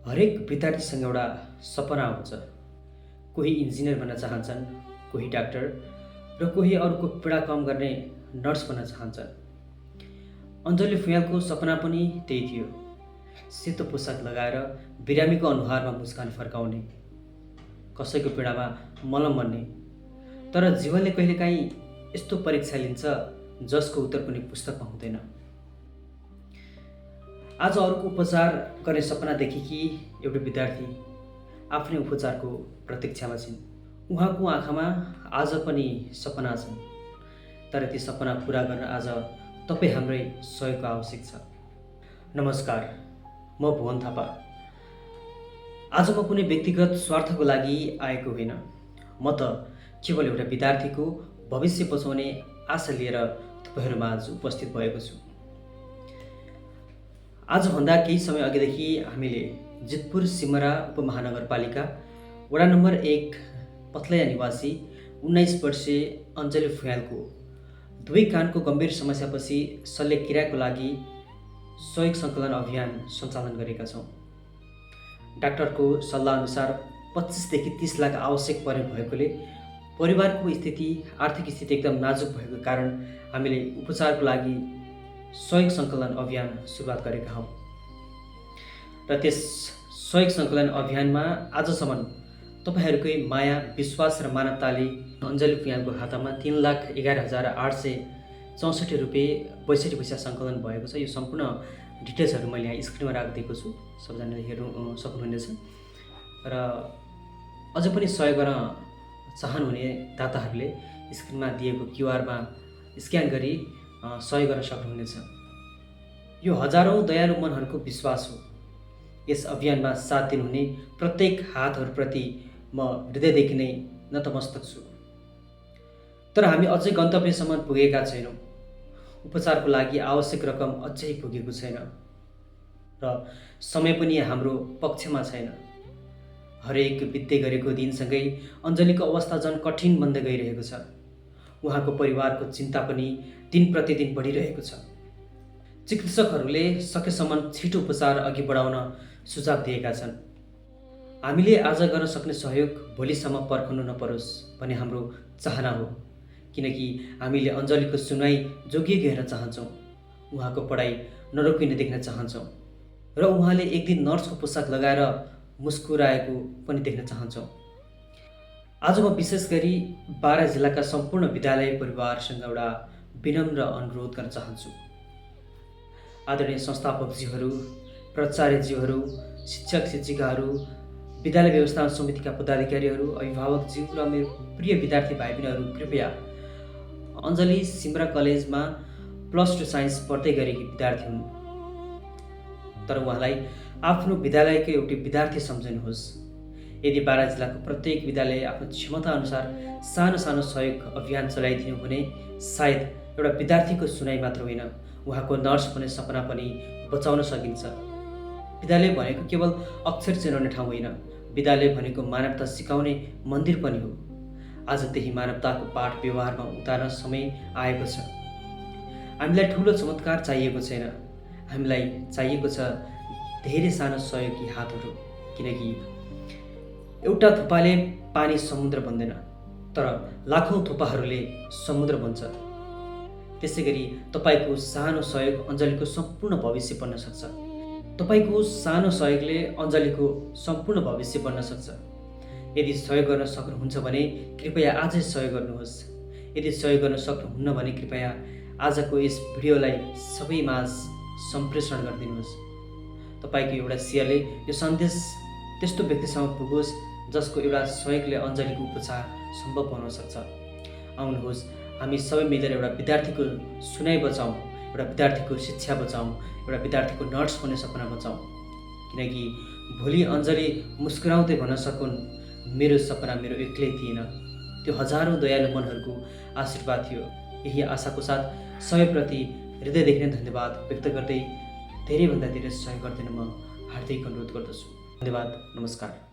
हरेक विद्यार्थीसँग एउटा सपना हुन्छ। कोही इन्जिनियर बन्न चाहन्छन्, कोही डाक्टर र कोही अरूको पीडा कम गर्ने नर्स बन्न चाहन्छन्। अञ्जली फुयालको सपना पनि त्यही थियो। सेतो पोसाक लगाएर बिरामीको अनुहारमा मुस्कान फर्काउने, कसैको पीडामा मलम बन्ने। तर जीवनले कहिलेकाहीँ यस्तो परीक्षा लिन्छ जसको उत्तर कुनै पुस्तकमा हुँदैन। आज अरूको उपचार गर्ने सपना देखेकी एउटी विद्यार्थी आफ्नै उपचारको प्रतीक्षामा छिन्। उहाँको आँखामा आज पनि सपना छन्, तर ती सपना पुरा गर्न आज तपाईँ हाम्रै सहयोगको आवश्यक छ। नमस्कार, म भुवन थापा। आज म कुनै व्यक्तिगत स्वार्थको लागि आएको होइन। म त केवल एउटा विद्यार्थीको भविष्य बचाउने आशा लिएर तपाईँहरूमा आज उपस्थित भएको छु। आजभन्दा केही समय अघिदेखि हामीले जितपुर सिमरा उपमहानगरपालिका वडा नम्बर 1 पथलैया निवासी 19 वर्षीय अञ्जली फुयालको दुवै कानको गम्भीर समस्यापछि शल्यक्रियाको लागि सहयोग सङ्कलन अभियान सञ्चालन गरेका छौँ। डाक्टरको सल्लाहअनुसार 25 देखि 30 लाख आवश्यक पर्ने भएकोले परिवारको आर्थिक स्थिति एकदम नाजुक भएको कारण हामीले उपचारको लागि सहयोग सङ्कलन अभियान सुरुवात गरेका हौँ। र त्यस सहयोग सङ्कलन अभियानमा आजसम्म तपाईँहरूकै माया, विश्वास र मानवताले अञ्जली फुयालको खातामा 3,11,864 रुपियाँ 62 पैसा सङ्कलन भएको छ। यो सम्पूर्ण डिटेल्सहरू मैले यहाँ स्क्रिनमा राखिदिएको छु, सबैजनाले हेर्नु सक्नुहुनेछ। र अझै पनि सहयोग गर्न चाहनुहुने दाताहरूले स्क्रिनमा दिएको क्युआरमा स्क्यान गरी सहयोग गर्न सक्नुहुनेछ। यो हजारौँ दयालु मनहरूको विश्वास हो। यस अभियानमा साथ दिनुहुने प्रत्येक हातहरूप्रति म हृदयदेखि नै नतमस्तक छु। तर हामी अझै गन्तव्यसम्म पुगेका छैनौँ। उपचारको लागि आवश्यक रकम अझै पुगेको छैन र समय पनि हाम्रो पक्षमा छैन। हरेक बित्दै गरेको दिनसँगै अञ्जलीको अवस्था झन् कठिन बन्दै गइरहेको छ। उहाँको परिवारको चिन्ता पनि दिन प्रतिदिन बढिरहेको छ। चिकित्सकहरूले सकेसम्म छिटो उपचार अघि बढाउन सुझाव दिएका छन्। हामीले आज गर्न सक्ने सहयोग भोलिसम्म पर्खनु नपरोस् भन्ने हाम्रो चाहना हो, किनकि हामीले अञ्जलीको सुनवाई जोगिएको हेर्न चाहन्छौँ। उहाँको पढाइ नरोकिने देख्न चाहन्छौँ र उहाँले एक दिन नर्सको पोसाक लगाएर मुस्कुराएको पनि देख्न चाहन्छौँ। आज म विशेष गरी बारा जिल्लाका सम्पूर्ण विद्यालय परिवारसँग एउटा विनम्र अनुरोध गर्न चाहन्छु। आदरणीय संस्थापकज्यूहरू, प्राचार्यज्यूहरू, शिक्षक शिक्षिकाहरू, विद्यालय व्यवस्थापन समितिका पदाधिकारीहरू, अभिभावकज्यू र मेरो प्रिय विद्यार्थी भाइ बहिनीहरू, कृपया अञ्जली सिमरा कलेजमा +2 साइन्स पढ्दै गरेकी विद्यार्थी हुन्। तर उहाँलाई आफ्नो विद्यालयको एउटी विद्यार्थी सम्झनुहोस्। यदि बारा जिल्लाको प्रत्येक विद्यालय आफ्नो क्षमता अनुसार सानो सानो सहयोग अभियान चलाइदिनु भने सायद एउटा विद्यार्थीको सुनाइ मात्र होइन, उहाँको नर्स बन्ने सपना पनि बचाउन सकिन्छ। विद्यालय भनेको केवल अक्षर चिनाउने ठाउँ होइन, विद्यालय भनेको मानवता सिकाउने मन्दिर पनि हो। आज त्यही मानवताको पाठ व्यवहारमा उतार्न समय आएको छ। हामीलाई ठुलो चमत्कार चाहिएको छैन, हामीलाई चाहिएको छ धेरै सानो सहयोगी हातहरू। किनकि एउटा थोपाले पानी समुद्र बन्दैन, तर लाखौँ थोपाहरूले समुद्र बन्छ। त्यसै गरी तपाईँको सानो सहयोग अञ्जलीको सम्पूर्ण भविष्य बन्न सक्छ। तपाईँको सानो सहयोगले अञ्जलीको सम्पूर्ण भविष्य बन्न सक्छ। यदि सहयोग गर्न सक्नुहुन्छ भने कृपया आजै सहयोग गर्नुहोस्। यदि सहयोग गर्न सक्नुहुन्न भने कृपया आजको यस भिडियोलाई सबैमाझ सम्प्रेषण गरिदिनुहोस्। तपाईँको एउटा सेयरले यो सन्देश त्यस्तो व्यक्तिसम्म पुगोस् जसको एउटा सहयोगले अञ्जलीको उपचार सम्भव बनाउन सक्छ। आउनुहोस्, हामी सबै मिलेर एउटा विद्यार्थीको सुनाइ बचाउँ, एउटा विद्यार्थीको शिक्षा बचाउँ, एउटा विद्यार्थीको नर्स बन्ने सपना बचाउँ। किनकि भोलि अञ्जली मुस्कुराउँदै भन्न सकुन्, मेरो सपना मेरो एक्लै थिएन, त्यो हजारौँ दयालु मनहरूको आशीर्वाद थियो। यही आशाको साथ सबैप्रति हृदयदेखि नै धन्यवाद व्यक्त गर्दै धेरैभन्दा धेरै सहयोग गरिदिन म हार्दिक अनुरोध गर्दछु। धन्यवाद, नमस्कार।